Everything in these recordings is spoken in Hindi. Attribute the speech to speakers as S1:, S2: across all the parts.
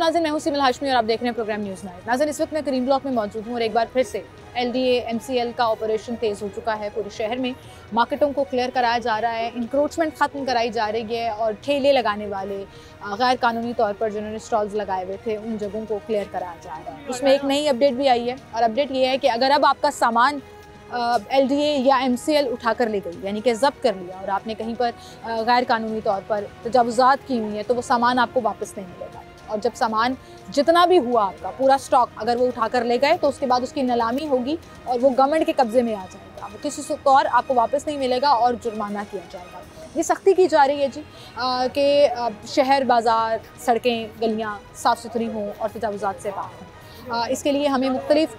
S1: नाज़रीन, मैं हूं सिमल हाशमी और आप देख रहे हैं प्रोग्राम न्यूज़ नाइट। नाज़रीन, इस वक्त मैं करीम ब्लॉक में मौजूद हूं और एक बार फिर से LDA MCL का ऑपरेशन तेज़ हो चुका है। पूरे शहर में मार्केटों को क्लियर कराया जा रहा है, इंक्रोचमेंट ख़त्म कराई जा रही है और ठेले लगाने वाले गैर कानूनी तौर पर जिन्होंने स्टॉल्स लगाए हुए थे उन जगहों को क्लियर कराया जा रहा है। उसमें एक नई अपडेट भी आई है और अपडेट ये है कि अगर अब आपका सामान LDA या MCL उठा कर ले गई, यानी कि जब्त कर लिया और आपने कहीं पर गैर कानूनी तौर पर तजावुज़ात की हुई है, तो वो सामान आपको वापस नहीं मिलेगा। और जब सामान जितना भी हुआ आपका पूरा स्टॉक अगर वो उठा कर ले गए तो उसके बाद उसकी नीलामी होगी और वो गवर्नमेंट के कब्जे में आ जाएगा। वो किसी तौर आपको वापस नहीं मिलेगा और जुर्माना किया जाएगा। ये सख्ती की जा रही है जी कि शहर बाज़ार सड़कें गलियाँ साफ़ सुथरी हों और तजावुज़ात से पाक हों। इसके लिए हमें मुख्तलिफ़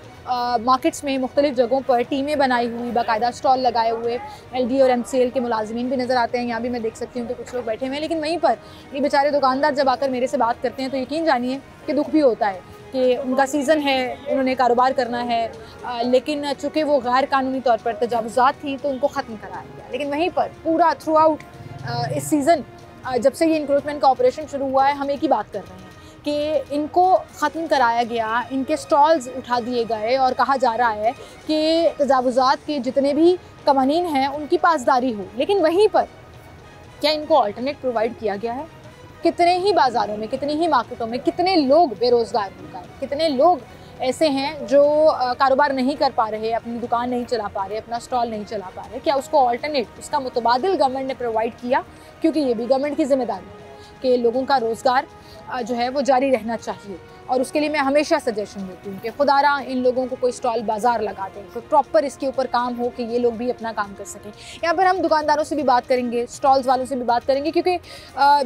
S1: मार्केट्स में मुख्तलिफ़ जगहों पर टीमें बनाई हुई, बाकायदा स्टॉल लगाए हुए LDA और MCL के मुलाजिमीन भी नज़र आते हैं। यहाँ भी मैं देख सकती हूँ कि कुछ लोग बैठे हुए हैं, लेकिन वहीं पर ये बेचारे दुकानदार जब आकर मेरे से बात करते हैं तो यकीन जानिए कि दुख भी होता है कि उनका सीज़न है, उन्होंने कारोबार करना है, लेकिन चूँकि वो गैर कानूनी तौर पर तजावुज़ात थी तो उनको ख़त्म कराया गया। लेकिन वहीं पर पूरा थ्रू आउट इस सीज़न जब से ये इंक्रोचमेंट का ऑपरेशन शुरू हुआ है, हम एक ही बात कर रहे हैं कि इनको ख़त्म कराया गया, इनके स्टॉल्स उठा दिए गए और कहा जा रहा है कि तजावुज़ात के जितने भी कवानीन हैं उनकी पासदारी हो। लेकिन वहीं पर क्या इनको अल्टरनेट प्रोवाइड किया गया है? कितने ही बाज़ारों में, कितनी ही मार्केटों में कितने लोग बेरोज़गार हो गए, कितने लोग ऐसे हैं जो कारोबार नहीं कर पा रहे, अपनी दुकान नहीं चला पा रहे, अपना स्टॉल नहीं चला पा रहे। क्या उसको अल्टरनेट, उसका मुतबादिल गवर्नमेंट ने प्रोवाइड किया? क्योंकि ये भी गवर्नमेंट की ज़िम्मेदारी है कि लोगों का रोज़गार जो है वो जारी रहना चाहिए। और उसके लिए मैं हमेशा सजेशन देती हूँ कि खुदारा इन लोगों को कोई स्टॉल बाज़ार लगा दें तो प्रॉपर इसके ऊपर काम हो कि ये लोग भी अपना काम कर सकें। यहाँ पर हम दुकानदारों से भी बात करेंगे, स्टॉल्स वालों से भी बात करेंगे, क्योंकि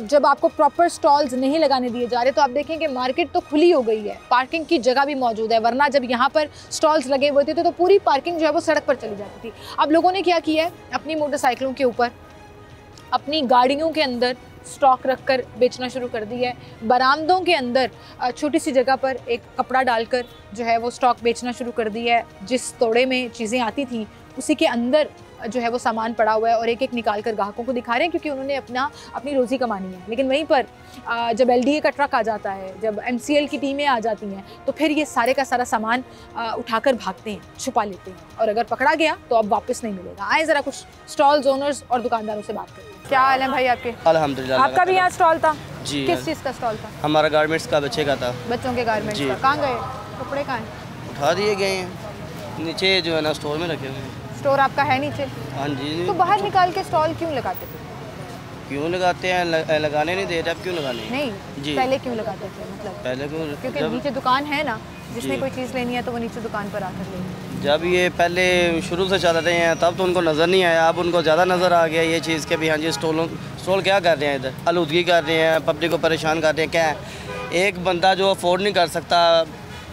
S1: जब आपको प्रॉपर स्टॉल्स नहीं लगाने दिए जा रहे तो आप देखें कि मार्केट तो खुली हो गई है, पार्किंग की जगह भी मौजूद है। वरना जब यहाँ पर स्टॉल्स लगे हुए थे तो पूरी पार्किंग जो है वो सड़क पर चली जाती थी। अब लोगों ने क्या किया है, अपनी मोटरसाइकिलों के ऊपर, अपनी गाड़ियों के अंदर स्टॉक रखकर बेचना शुरू कर दिया है। बरामदों के अंदर छोटी सी जगह पर एक कपड़ा डालकर जो है वो स्टॉक बेचना शुरू कर दिया है। जिस तोड़े में चीज़ें आती थी उसी के अंदर जो है वो सामान पड़ा हुआ है और एक एक निकाल कर ग्राहकों को दिखा रहे हैं, क्योंकि उन्होंने अपनी रोज़ी कमानी है। लेकिन वहीं पर जब LDA का ट्रक आ जाता है, जब MCL की टीमें आ जाती हैं, तो फिर ये सारे का सारा सामान उठाकर भागते हैं, छुपा लेते हैं और अगर पकड़ा गया तो अब वापस नहीं मिलेगा। आए ज़रा कुछ स्टॉल्स ओनर्स और दुकानदारों से बात करें। क्या हाल है भाई आपके?
S2: अल्हम्दुलिल्लाह।
S1: आपका भी यहाँ स्टॉल था
S2: जी?
S1: किस चीज़ का स्टॉल था?
S2: हमारा गारमेंट्स का, बच्चे का था।
S1: बच्चों के गारमेंट्स का। कहाँ गए कपड़े? कहाँ हैं?
S2: उठा दिए गए हैं, नीचे जो है ना स्टोर में रखे हुए हैं।
S1: स्टोर आपका है नीचे?
S2: हाँ जी।
S1: तो बाहर निकाल के स्टॉल क्यों लगाते थे?
S2: क्यों लगाते हैं? लगाने नहीं देते। अब क्यों लगाने?
S1: नहीं
S2: जी।
S1: पहले क्यों लगाते थे? मतलब
S2: पहले
S1: क्योंकि नीचे दुकान है ना, जिसने कोई चीज़ लेनी है तो वो नीचे दुकान पर आकर ले।
S2: जब ये पहले शुरू से चल रहे हैं तब तो उनको नज़र नहीं आया, अब उनको ज़्यादा नज़र आ गया ये चीज़ के भी हाँ जी स्टॉल क्या कर रहे हैं, इधर आलूदगी कर रहे हैं, पब्लिक को परेशान कर रहे हैं। क्या है, एक बंदा जो अफोर्ड नहीं कर सकता,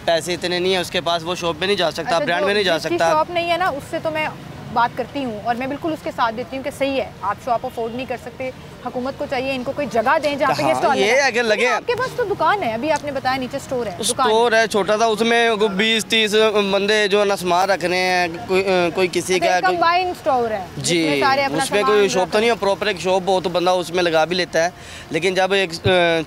S2: पैसे इतने नहीं है उसके पास, वो शॉप में नहीं जा सकता, ब्रांड में नहीं जा सकता।
S1: शॉप नहीं है ना, उससे तो मैं बात करती हूँ और मैं बिल्कुल उसके साथ देती हूँ कि सही है, आप शॉप अफोर्ड नहीं कर सकते, हुकूमत को चाहिए इनको कोई जगह दें जहाँ पे ये स्टॉल
S2: ये अगर लगे।
S1: आपके पास तो दुकान है, अभी आपने बताया नीचे स्टोर है।
S2: स्टोर है छोटा सा, उसमें 20-30 बंदे जो ना सामान रख रहे हैं, कोई किसी का
S1: कंबाइंड स्टोर है
S2: जी, उसमें कोई शॉप तो नहीं है, प्रॉपर एक शॉप हो तो बंदा उसमें लगा भी लेता है। लेकिन जब एक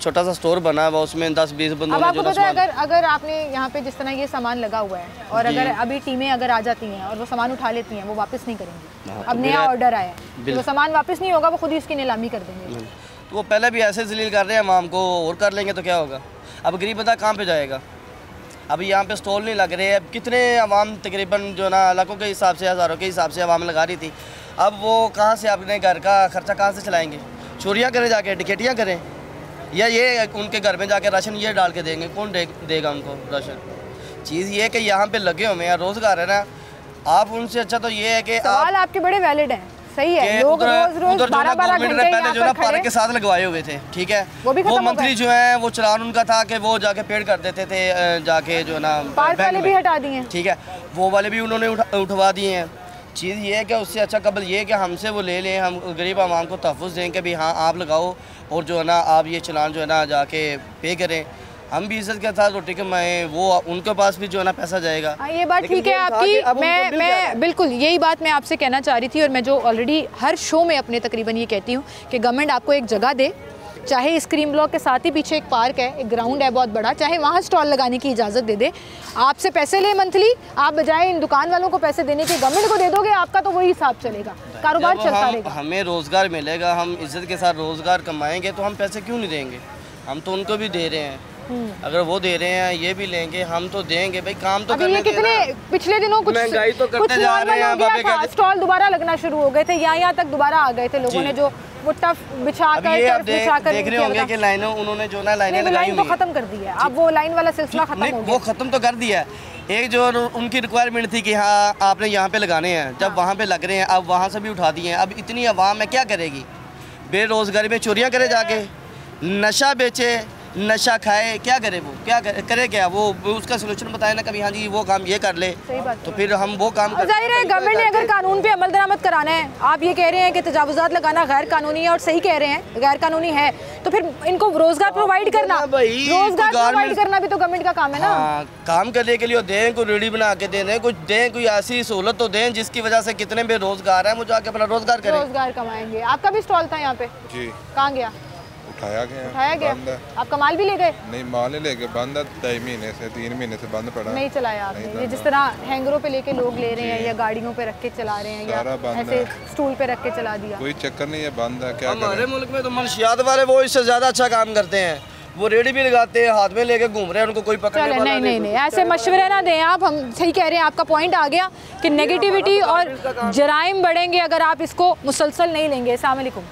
S2: छोटा सा स्टोर बना हुआ उसमें 10-20 बंदों
S1: अब आपको पता है, अगर आपने यहाँ पे जिस तरह ये सामान लगा हुआ है और अगर अभी टीमें अगर आ जाती हैं और वो सामान उठा लेती हैं, वो वापस नहीं करेंगी। अब नया ऑर्डर आया है, वो सामान वापस नहीं होगा, वो खुद ही उसकी नीलामी कर देंगे।
S2: तो वो पहले भी ऐसे जलील कर रहे हैं आवाम को, और कर लेंगे तो क्या होगा। अब गरीब बंदा कहाँ पे जाएगा? अभी यहाँ पे स्टॉल नहीं लग रहे हैं। अब कितने आवाम तकरीबन जो ना लाखों के हिसाब से, हज़ारों के हिसाब से आवाम लगा रही थी, अब वो कहाँ से अपने घर का खर्चा कहाँ से चलाएँगे? चोरियाँ करें जाके, टिकटियाँ करें, या ये उनके घर में जाके राशन ये डाल के देंगे? कौन देगा उनको राशन? चीज़ ये है कि यहाँ पे लगे हुए हैं, रोज़गार है ना, आप उनसे अच्छा तो ये है कि
S1: सवाल आपके बड़े वैलिड हैं, सही है। लोग रोज 12-12 घंटे
S2: पहले जो ना पार्क के साथ लगवाए हुए थे, ठीक है, वो मंथली जो है वो चलान उनका था कि वो जाके पेड कर देते थे, जाके जो ना
S1: पार्क वाले भी हटा दिए,
S2: ठीक है, वो वाले भी उन्होंने उठवा दिए हैं। चीज़ ये है कि उससे अच्छा कबल ये है कि हमसे वो ले लें, हम गरीब आवाम को तहफ़्फ़ुज़ दें कि भाई हाँ आप लगाओ और जो है ना आप ये चलान जो है ना जाके पे करें, हम भी इज्जत के साथ रोटी कमाएं, वो उनके पास भी जो है ना पैसा जाएगा।
S1: ये बात ठीक है आपकी, मैं बिल्कुल यही बात मैं आपसे कहना चाह रही थी और मैं जो ऑलरेडी हर शो में अपने तकरीबन ये कहती हूँ कि गवर्नमेंट आपको एक जगह दे चाहे इस क्रीम ब्लॉक के साथ ही पीछे एक पार्क है, एक ग्राउंड है बहुत बड़ा, चाहे वहाँ स्टॉल लगाने की इजाज़त दे दे। आपसे पैसे ले मंथली, आप बजाय इन दुकान वालों को पैसे देने के गवर्नमेंट को दे दोगे, आपका तो वही हिसाब चलेगा, कारोबार चलता रहेगा।
S2: हमें रोज़गार मिलेगा, हम इज्जत के साथ रोज़गार कमाएंगे तो हम पैसे क्यों नहीं देंगे? हम तो उनको भी दे रहे हैं, अगर वो दे रहे हैं ये भी लेंगे, हम तो देंगे भाई, काम तो करने।
S1: ये कितने पिछले दिनों कुछ
S2: महंगाई तो करते जा रहे हैं,
S1: स्टॉल दोबारा लगना शुरू हो गए थे, यहाँ तक दोबारा आ गए थे लोगों ने, जो वो टफ बिछाकर
S2: देख रहे होंगे कि लाइनों उन्होंने जो ना लाइनें लगाई
S1: हुई, तो खत्म कर दी है, अब वो लाइन वाला सिलसिला खत्म हो गया।
S2: वो खत्म तो कर दिया है। एक जो उनकी रिक्वायरमेंट थी कि हाँ आपने यहाँ पे लगाने हैं, जब वहाँ पे लग रहे हैं, अब वहाँ से भी उठा दिए हैं। अब इतनी आवाम है क्या करेगी? बेरोजगारी में चोरियाँ करे जाके, नशा बेचे, नशा खाए, क्या करे वो? क्या करे क्या वो? उसका सोल्यूशन बताए ना कभी, हाँ जी वो काम ये कर ले, तो फिर हम वो काम कर।
S1: जाहिर है गवर्नमेंट ने अगर कानून पे अमल दरामद कराना है, आप ये कह रहे हैं कि तजावुज़ात लगाना गैर कानूनी है, और सही कह रहे हैं गैर कानूनी है, तो फिर इनको रोजगार प्रोवाइड करना, रोजगार प्रोवाइड करना भी तो गवर्नमेंट का काम है ना।
S2: काम करने के लिए दें, कोई रेडी बना के दें, कुछ दें, कोई ऐसी सहूलत तो दें जिसकी वजह से कितने बेरोजगार हैं वो जाके अपना रोजगार करें,
S1: रोजगार कमाएंगे। आपका भी स्टॉल था यहाँ पे, कहाँ गया? उठाया गया। आप कमाल भी ले गए? नहीं, माल नहीं लेके बंद है, 3 महीने से बंद पड़ा, नहीं चलाया आपने। ये जिस तरह हैंगरों पे लेके लोग ले रहे हैं, या गाड़ियों पे रख के चला रहे हैं, या ऐसे स्टूल पे रख के चला दिया, कोई चक्कर नहीं है, बंद है। क्या हमारे मुल्क में तो मनशियात वाले वो इससे ज्यादा अच्छा काम करते हैं, वो रेडी भी लगाते हैं, हाथ में लेके घूम रहे हैं, उनको कोई पकड़ने वाला नहीं। नहीं ऐसे मशवरे ना दें आप, हम सही कह रहे हैं, आपका पॉइंट आ गया कि नेगेटिविटी और जराइम बढ़ेंगे अगर आप इसको मुसलसल नहीं लेंगे। अस्सलाम वालेकुम।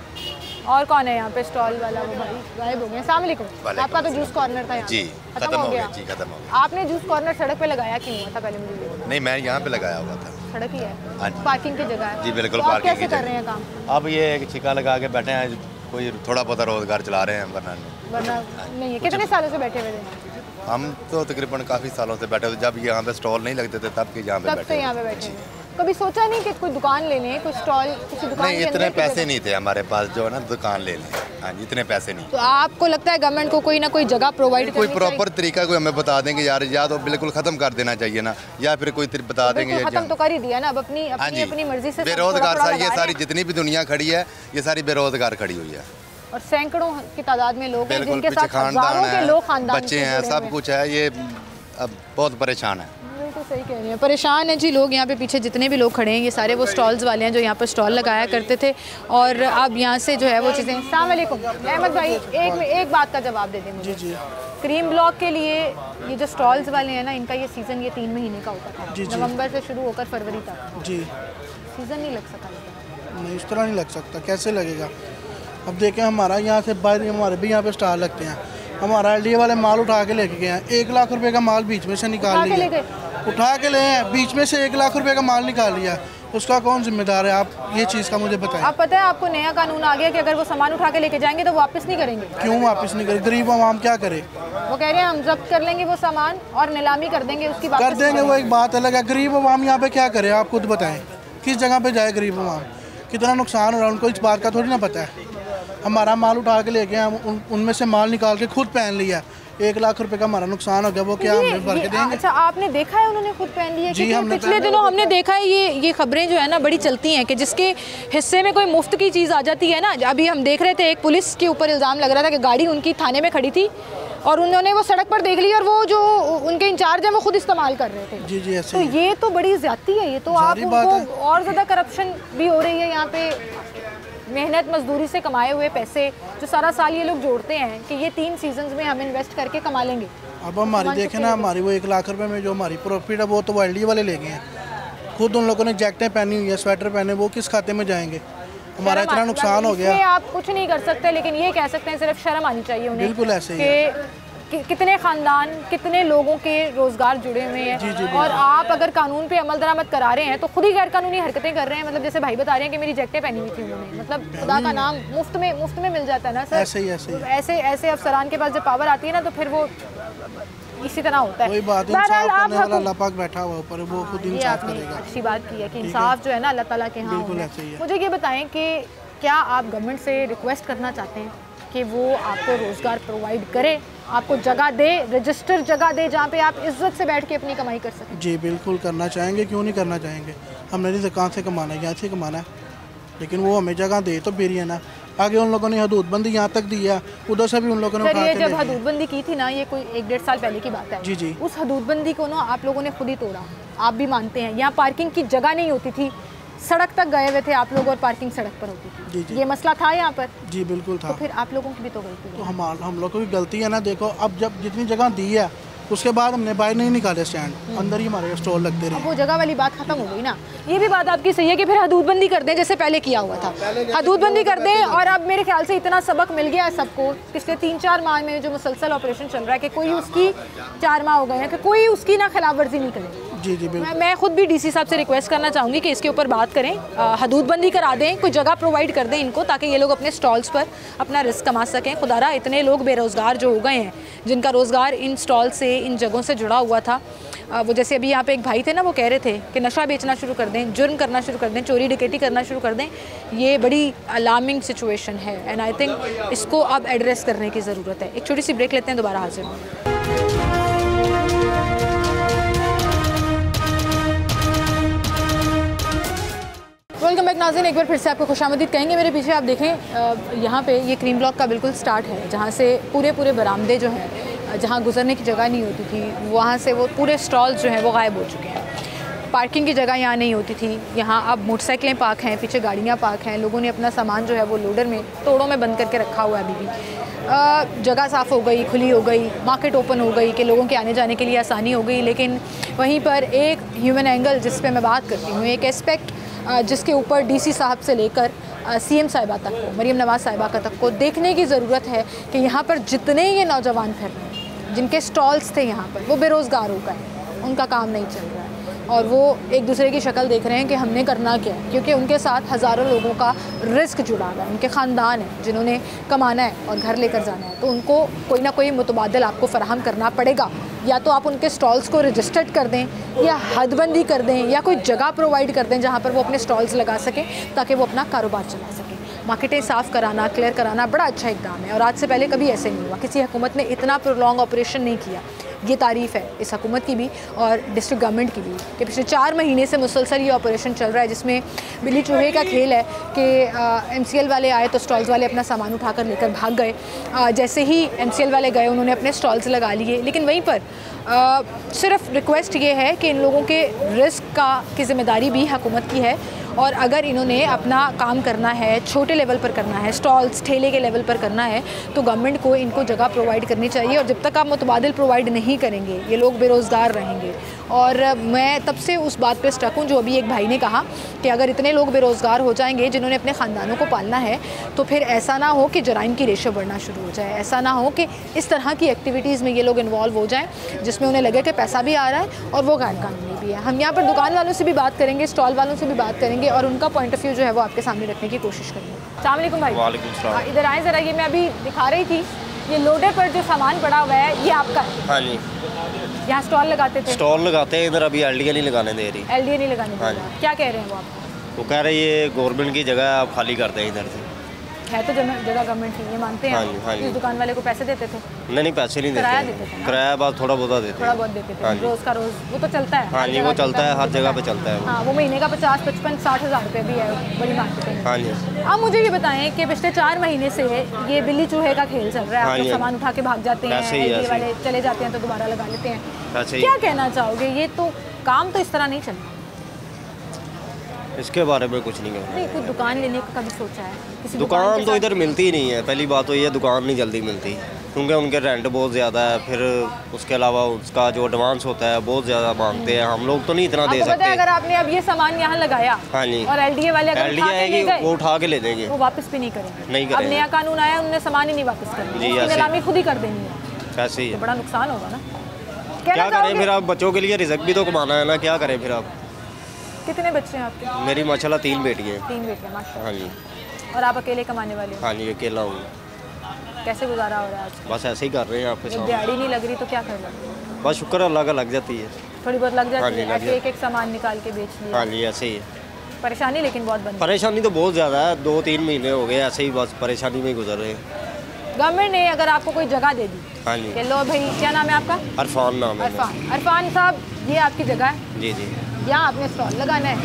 S1: और कौन है यहाँ पे स्टॉल वाला? वो भाई गायब हो गए। अस्सलाम वालेकुम। आपका तो जूस कॉर्नर था यहाँ जी, खत्म हो गया जी, खत्म हो गया। आपने जूस कॉर्नर सड़क पे लगाया क्यों हुआ था? पहले मुझे नहीं, मैं यहाँ पे लगाया हुआ था, सड़क ही है, पार्किंग की जगह है जी, बिल्कुल पार्किंग की जगह। कैसे कर रहे हैं काम? अब ये एक छिका लगा के बैठे हैं, कोई थोड़ा बहुत रोजगार चला रहे हैं, वरना नहीं है। कितने सालों से बैठे हुए थे? हम तो तकरीबन काफ़ी सालों से बैठे हुए, जब यहाँ पे स्टॉल नहीं लगते थे तब के यहाँ पे बैठे। कभी सोचा नहीं कि कोई दुकान ले लें, कोई स्टॉल किसी दुकान? नहीं, इतने पैसे नहीं थे हमारे पास जो है ना दुकान ले लें। हाँ जी, इतने पैसे नहीं। तो आपको लगता है गवर्नमेंट को कोई ना कोई जगह प्रोवाइड, कोई प्रॉपर तरीका कोई हमें बता देंगे यार, या तो बिल्कुल खत्म कर देना चाहिए ना, या फिर कोई बता देंगे। खत्म तो कर ही दिया ना, अब अपनी मर्जी से। बेरोजगार ये सारी जितनी भी दुनिया खड़ी है, ये सारी बेरोजगार खड़ी हुई है, और सैकड़ों की तादाद में लोग हैं जिनके साथ हजारों के लोग, खानदान, बच्चे हैं, सब कुछ है। ये अब बहुत परेशान है। तो सही कह रही हैं, परेशान है जी लोग। यहाँ पे पीछे जितने भी लोग खड़े हैं ये सारे वो स्टॉल्स वाले हैं जो यहाँ पर स्टॉल लगाया करते थे, और अब यहाँ से जो है वो चीज़ें। अस्सलाम वालेकुम अहमद भाई, एक बात का जवाब दे दें मुझे। जी, क्रीम ब्लॉक के लिए ये जो स्टॉल्स वाले हैं ना, इनका ये सीज़न ये 3 महीने का होता था, नवंबर से शुरू होकर फरवरी तक। जी, सीज़न नहीं लग सका? नहीं, इस तरह नहीं लग सकता। कैसे लगेगा? अब देखें, हमारा यहाँ से बाहर हमारे भी यहाँ पे स्टॉल लगते हैं, हमारा LDA वाले माल उठा के लेके गए हैं, 1 लाख रुपए का माल बीच में से निकाल लिया, उठा के ले हैं, बीच में से 1 लाख रुपए का माल निकाल लिया, उसका कौन जिम्मेदार है? आप ये चीज़ का मुझे बताएं। आप पता है आपको नया कानून आ गया कि अगर वो सामान उठा के लेके जाएंगे तो वापस नहीं करेंगे। क्यों वापस नहीं करेंगे? गरीब आवाम क्या करे? वो कह रहे हैं हम जब्त कर लेंगे वो सामान और नीलामी कर देंगे, उसकी कर देंगे, वो एक बात अलग है। गरीब आवाम यहाँ पे क्या करे? आप खुद बताएं, किस जगह पे जाए गरीब आवाम? कितना नुकसान हो रहा है उनको, इस बात का थोड़ी ना पता है। हमारा माल उठा के ले गए, उनमें से माल निकाल के खुद पहन लिया, 1 लाख रुपए का हमारा नुकसान हो गया, वो क्या हमें भर के देंगे? अच्छा, आपने देखा है उन्होंने खुद पहन लिया? जी, हमने पिछले दिनों हमने देखा है ये खबरें जो है ना बड़ी चलती हैं कि जिसके हिस्से में कोई मुफ्त की चीज़ आ जाती है ना। अभी हम देख रहे थे एक पुलिस के ऊपर इल्ज़ाम लग रहा था कि गाड़ी उनकी थाने में खड़ी थी और उन्होंने वो सड़क पर देख ली और वो जो उनके इंचार्ज हैं वो खुद इस्तेमाल कर रहे थे। जी जी, ऐसे तो ये तो बड़ी ज़्यादती है, ये तो आप उनको और ज़्यादा करप्शन भी हो रही है यहाँ पे। मेहनत मजदूरी से कमाए हुए पैसे जो सारा साल ये लोग जोड़ते हैं कि ये 3 सीजन्स में हम इन्वेस्ट करके कमा लेंगे। अब हमारी देखें ना, हमारी वो 1 लाख रुपए में जो हमारी प्रॉफिट है वो तो LDA वाले ले गए हैं। खुद उन लोगों ने जैकेटें पहनी हुई है, स्वेटर पहने, वो किस खाते में जाएंगे? हमारा इतना नुकसान हो गया। आप कुछ नहीं कर सकते, लेकिन ये कह सकते हैं सिर्फ शर्म आनी चाहिए उन्हें। बिल्कुल ऐसे ही कितने ख़ानदान, कितने लोगों के रोज़गार जुड़े हुए हैं, और आप अगर कानून पे अमल दरामद करा रहे हैं तो खुद ही गैर कानूनी हरकतें कर रहे हैं। मतलब जैसे भाई बता रहे हैं कि मेरी जैकेटें पहनी हुई थी उन्होंने, मतलब खुदा का नाम मुफ्त में मिल जाता है ना सर। ऐसे अफसरान के पास जब पावर आती है ना तो फिर वो इसी तरह होता है। अल्लाह पाक बैठा हुआ ऊपर, वो खुद इंसाफ करेगा। अच्छी बात की है कि इंसाफ जो है ना अल्लाह ताला के यहाँ। मुझे ये बताएं कि क्या आप गवर्नमेंट से रिक्वेस्ट करना चाहते हैं कि वो आपको रोज़गार प्रोवाइड करे, आपको जगह दे, रजिस्टर जगह दे जहाँ पे आप इज्जत से बैठ के अपनी कमाई कर सकें? जी बिल्कुल करना चाहेंगे, क्यों नहीं करना चाहेंगे। हमने नहीं कहाँ से कमाना है, यहाँ से कमाना है, लेकिन वो हमें जगह दे तो फिर ही है ना।
S3: आगे उन लोगों ने हदूदबंदी यहाँ तक दी है, उधर से भी उन लोगों ने
S1: सर ये जब हदूदबंदी की थी ना, ये कोई 1-1.5 साल पहले की बात है
S3: जी जी,
S1: उस हदूदबंदी को ना आप लोगों ने खुद ही तोड़ा, आप भी मानते हैं। यहाँ पार्किंग की जगह नहीं होती थी, सड़क तक गए हुए थे आप लोग और पार्किंग सड़क पर होती थी।
S3: जी जी,
S1: ये मसला था यहाँ पर।
S3: जी बिल्कुल था।
S1: तो फिर आप लोगों की भी तो गलती है।
S3: तो हम लोगों की गलती है ना। देखो अब जब जितनी जगह दी है उसके बाद हमने बाहर नहीं निकाले स्टैंड, अंदर ही हमारे स्टॉल लगते रहे।
S1: अब वो जगह वाली बात खत्म हो गई ना। ये भी बात आपकी सही है कि फिर हदूदबंदी कर दें जैसे पहले किया हुआ था, हदूदबंदी कर दें। और अब मेरे ख्याल से इतना सबक मिल गया है सबको पिछले 3-4 माह में जो मुसलसल ऑपरेशन चल रहा है कि कोई उसकी 4 माह हो गए हैं कि कोई उसकी ना खिलाफ वर्जी नहीं करे।
S3: जी जी बिल्कुल।
S1: मैं खुद भी डीसी साहब से रिक्वेस्ट करना चाहूँगी कि इसके ऊपर बात करें, हदूदबंदी करा दें, कोई जगह प्रोवाइड कर दें इनको ताकि ये लोग अपने स्टॉल्स पर अपना रिस्क कमा सकें। खुदारा इतने लोग बेरोज़गार जो हो गए हैं जिनका रोज़गार इन स्टॉल से, इन जगहों से जुड़ा हुआ था। वो जैसे अभी यहाँ पे एक भाई थे ना, वो कह रहे थे कि नशा बेचना शुरू कर दें, जुर्म करना शुरू कर दें, चोरी डकैती करना शुरू कर दें। ये बड़ी अलार्मिंग सिचुएशन है एंड आई थिंक इसको अब एड्रेस करने की ज़रूरत है। एक छोटी सी ब्रेक लेते हैं, दोबारा हाजिर होंगे। वेलकम बैक नाज़रीन, एक बार फिर से आपको खुशामदीद कहेंगे। मेरे पीछे आप देखें, यहाँ पे ये क्रीम ब्लॉक का बिल्कुल स्टार्ट है जहाँ से पूरे बरामदे जो हैं, जहाँ गुजरने की जगह नहीं होती थी, वहाँ से वो पूरे स्टॉल्स जो हैं वो गायब हो चुके हैं। पार्किंग की जगह यहाँ नहीं होती थी, यहाँ अब मोटरसाइकिलें पार्क हैं, पीछे गाड़ियाँ पार्क हैं। लोगों ने अपना सामान जो है वो लोडर में, तोड़ों में बंद करके रखा हुआ है अभी भी। जगह साफ़ हो गई, खुली हो गई, मार्केट ओपन हो गई कि लोगों के आने जाने के लिए आसानी हो गई। लेकिन वहीं पर एक ह्यूमन एंगल जिस पे मैं बात करती हूँ, एक एस्पेक्ट जिसके ऊपर डीसी साहब से लेकर सीएम साहिबा तक को, मरीम नवाज़ साहिबा का तक को देखने की ज़रूरत है कि यहाँ पर जितने ये नौजवान फिर रहे हैं, जिनके स्टॉल्स थे यहाँ पर, वो बेरोज़गार हो गए, उनका काम नहीं चल रहा है और वो एक दूसरे की शक्ल देख रहे हैं कि हमने करना क्या है, क्योंकि उनके साथ हज़ारों लोगों का रिस्क जुड़ा हुआ है। उनके ख़ानदान हैं जिन्होंने कमाना है और घर लेकर जाना है, तो उनको कोई ना कोई मुतबादल आपको फ़राहम करना पड़ेगा। या तो आप उनके स्टॉल्स को रजिस्टर्ड कर दें, या हदबंदी कर दें, या कोई जगह प्रोवाइड कर दें जहाँ पर वो अपने स्टॉल्स लगा सकें ताकि वो अपना कारोबार चला सकें। मार्केटें साफ़ कराना, क्लियर कराना बड़ा अच्छा इक़दाम है और आज से पहले कभी ऐसे नहीं हुआ। किसी हुकूमत ने इतना प्रोलॉन्ग ऑपरेशन नहीं किया। ये तारीफ़ है इस हुकूमत की भी और डिस्ट्रिक्ट गवर्नमेंट की भी कि पिछले 4 महीने से मुसलसल ये ऑपरेशन चल रहा है, जिसमें बिल्ली चूहे का खेल है कि MCL वाले आए तो स्टॉल्स वाले अपना सामान उठाकर लेकर भाग गए। जैसे ही MCL वाले गए उन्होंने अपने स्टॉल्स लगा लिए। लेकिन वहीं पर सिर्फ रिक्वेस्ट ये है कि इन लोगों के रिस्क की ज़िम्मेदारी भी हुकूमत की है और अगर इन्होंने अपना काम करना है, छोटे लेवल पर करना है, स्टॉल्स ठेले के लेवल पर करना है, तो गवर्नमेंट को इनको जगह प्रोवाइड करनी चाहिए। और जब तक आप मुतबादिल प्रोवाइड नहीं करेंगे ये लोग बेरोज़गार रहेंगे। और मैं तब से उस बात पे स्टक हूँ जो अभी एक भाई ने कहा कि अगर इतने लोग बेरोज़गार हो जाएंगे जिन्होंने अपने ख़ानदानों को पालना है, तो फिर ऐसा ना हो कि जराइम की रेशो बढ़ना शुरू हो जाए, ऐसा ना हो कि इस तरह की एक्टिविटीज़ में ये लोग इन्वॉल्व हो जाएँ जिसमें उन्हें लगे कि पैसा भी आ रहा है और वो गैर कानूनी भी है। हम यहाँ पर दुकान वालों से भी बात करेंगे, स्टॉल वालों से भी बात करेंगे और उनका पॉइंट ऑफ व्यू जो है वो आपके सामने रखने की कोशिश करेंगे। अस्सलाम वालेकुम भाई।
S4: वालेकुम सलाम।
S1: इधर आए ज़रा, ये मैं अभी दिखा रही थी, ये लोडे पर जो सामान पड़ा हुआ है ये आपका है?
S4: हाँ जी,
S1: यहाँ स्टॉल लगाते थे?
S4: स्टॉल लगाते हैं इधर, अभी LDA नहीं लगाने दे रही।
S1: LDA नहीं लगाने दे
S4: हाँ
S1: रहा। क्या कह रहे हैं वो आपको?
S4: वो कह रहे ये गवर्नमेंट की जगह आप खाली करते हैं इधर से।
S1: है तो जगह गवर्नमेंट की, ये मानते हैं?
S4: हाँ जी, हाँ जी।
S1: इस दुकान वाले को पैसे देते थे?
S4: नहीं पैसे नहीं
S1: किराया
S4: देते,
S1: देते थे ना?
S4: किराया बस थोड़ा बहुत देते
S1: थोड़ा
S4: हैं।
S1: बहुत देते
S4: हाँ
S1: थे,
S4: जी।
S1: रोज़ का रोज़ वो तो चलता है।
S4: हाँ जी, वो चलता है, हर जगह पे चलता है वो।
S1: हाँ, वो महीने का 50-55-60 हज़ार रुपये भी है बड़ी मार्केट में।
S4: हाँ जी।
S1: अब मुझे ये बताएं कि पिछले 4 महीने से ये बिल्ली चूहे का खेल चल रहा है।
S4: हाँ
S1: आप लोग
S4: जी,
S1: सामान उठा के भाग जाते हैं,
S4: ऐसे ही,
S1: LDA
S4: ऐसे
S1: वाले चले जाते हैं तो दोबारा लगा लेते हैं।
S4: ऐसे ही।
S1: क्या कहना चाहोगे? ये तो काम तो इस तरह नहीं चल रहा।
S4: इसके बारे में कुछ नहीं कहना।
S1: नहीं, कोई दुकान लेने का कभी सोचा है? किसी
S4: दुकान
S1: के
S4: तो
S1: साथ?
S4: इधर मिलती ही नहीं है। पहली बात तो ये दुकान नहीं जल्दी मिलती क्योंकि उनके रेंट बहुत ज़्यादा है, फिर उसके अलावा उसका जो एडवांस होता है बहुत ज़्यादा मांगते हैं। हम लोग तो नहीं इतना दे
S1: आपको पता है
S4: सकते।
S1: अगर आपने अब ये सामान यहाँ लगाया
S4: हाँ जी,
S1: और LDA वाले अगर
S4: LDA
S1: उठा के ले
S4: आएगी
S1: गए,
S4: वो उठा के ले देंगे,
S1: वो वापस भी नहीं करेंगे।
S4: नहीं
S1: अब
S4: करेंगे।
S1: नया कानून आया, उन्होंने सामान ही नहीं वापस करना,
S4: जी,
S1: उसकी
S4: ऐसे।
S1: नीलामी खुद ही कर देनी है।
S4: ऐसे ही
S1: तो
S4: है।
S1: बड़ा नुकसान होगा ना।
S4: क्या
S1: कहना
S4: करें
S1: चाहोगे?
S4: फिर आप? बच्चों के लिए रिज़्क भी तो कमाना है ना, क्या करें फिर आप?
S1: कितने बच्चे हैं आपके?
S4: मेरी माशाल्लाह 3 बेटियाँ हैं।
S1: 3 बेटे, माशाल्लाह।
S4: हाँ जी,
S1: और आप अकेले कमाने वाले हो?
S4: हाँ जी, अकेला हूँ।
S1: कैसे गुजारा हो रहा है आज?
S4: बस ऐसे ही कर रहे हैं आपके
S1: जब
S4: सामने।
S1: दिहाड़ी नहीं लग रही तो क्या कर रहे हो?
S4: बस शुक्र अल्लाह का लग जाती है।
S1: थोड़ी बहुत लग
S4: हाँ
S1: जाती
S4: जी,
S1: है,
S4: लग
S1: ऐसे
S4: जाती
S1: एक सामान निकाल के बेच लिया।
S4: हाँ जी, ऐसे ही है।
S1: परेशानी लेकिन बहुत बन रही
S4: परेशानी तो बहुत ज़्यादा है, 2-3 महीने हो गए ऐसे ही बस परेशानी में ही गुजर रहे हैं।
S1: है। गवर्नमेंट ने अगर आपको कोई जगह दे दी
S4: हाँ जी,
S1: कि लो भाई, क्या नाम है आपका?
S4: अरफान नाम है।
S1: अरफान साहब, ये आपकी जगह है,
S4: जी जी।
S1: यहाँ आपने स्टॉल लगाना है,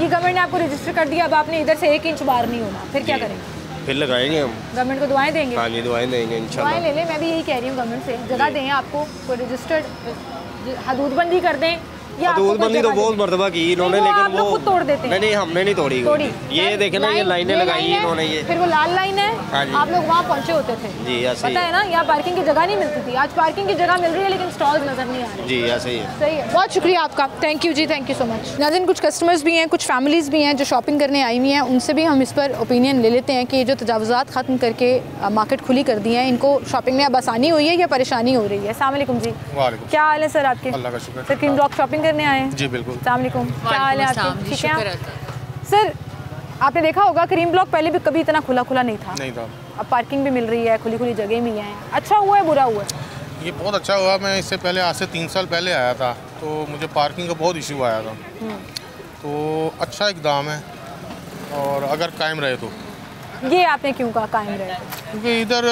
S1: ये गवर्नमेंट ने आपको रजिस्टर कर दिया, अब आपने इधर से 1 इंच बाहर नहीं होना, फिर क्या
S4: जी।
S1: करेंगे?
S4: फिर लगाएंगे हम।
S1: गवर्नमेंट को दुआएं देंगे?
S4: हाँ जी, दुआएं देंगे इंशाल्लाह।
S1: दुआएं ले लें, मैं भी यही कह रही हूँ गवर्नमेंट से, जगह दें आपको, कोई रजिस्टर्ड हदूदबंदी कर दें या
S4: हदूदबंदी तो बहुत मरतबा की इन्होंने, लेकिन वो
S1: खुद तोड़ देते हैं।
S4: नहीं, हमने नहीं तोड़ी। ये देखे ना, ये लाइनें लगाई हैं इन्होंने, ये
S1: फिर वो लाल लाइन है।
S4: हाँ जी।
S1: आप लोग वहाँ पहुँचे होते थे
S4: जी, ऐसे ही
S1: पता है ना, यहाँ पार्किंग की जगह नहीं मिलती थी, आज पार्किंग की जगह मिल रही है लेकिन स्टॉल्स नजर नहीं आ रहे।
S4: जी, ऐसे ही है।
S1: सही है, बहुत शुक्रिया आपका, थैंक यू जी, थैंक यू सो मच। नाज़रीन, कुछ कस्टमर्स भी हैं, कुछ फैमिलीज़ भी हैं जो शॉपिंग करने आई हुई हैं, उनसे भी हम इस पर ओपिनियन ले लेते हैं कि ये जो तजावुज़ात ख़त्म करके मार्केट खुली कर दी है, इनको शॉपिंग में अब आसानी हुई है या परेशानी हो रही है? अस्सलाम वालेकुम जी।
S5: वालेकुम।
S1: क्या हाल है सर आपके?
S5: अल्लाह का शुक्र।
S1: सर क्रीम ब्लॉक शॉपिंग करने आए हैं?
S5: जी बिल्कुल।
S1: अस्सलाम वालेकुम, क्या हाल है आपके? ठीक है सर, आपने देखा होगा क्रीम ब्लॉक पहले भी कभी इतना खुला खुला नहीं था।
S5: नहीं था।
S1: अब पार्किंग भी मिल रही है, खुली खुली जगह भी हैं, अच्छा हुआ है बुरा हुआ है?
S5: ये बहुत अच्छा हुआ। मैं इससे पहले आज से 3 साल पहले आया था तो मुझे पार्किंग का बहुत इशू आया था, तो अच्छा इकदाम है और अगर कायम रहे तो।
S1: ये आपने क्यों कहा कायम रहे?
S5: क्योंकि इधर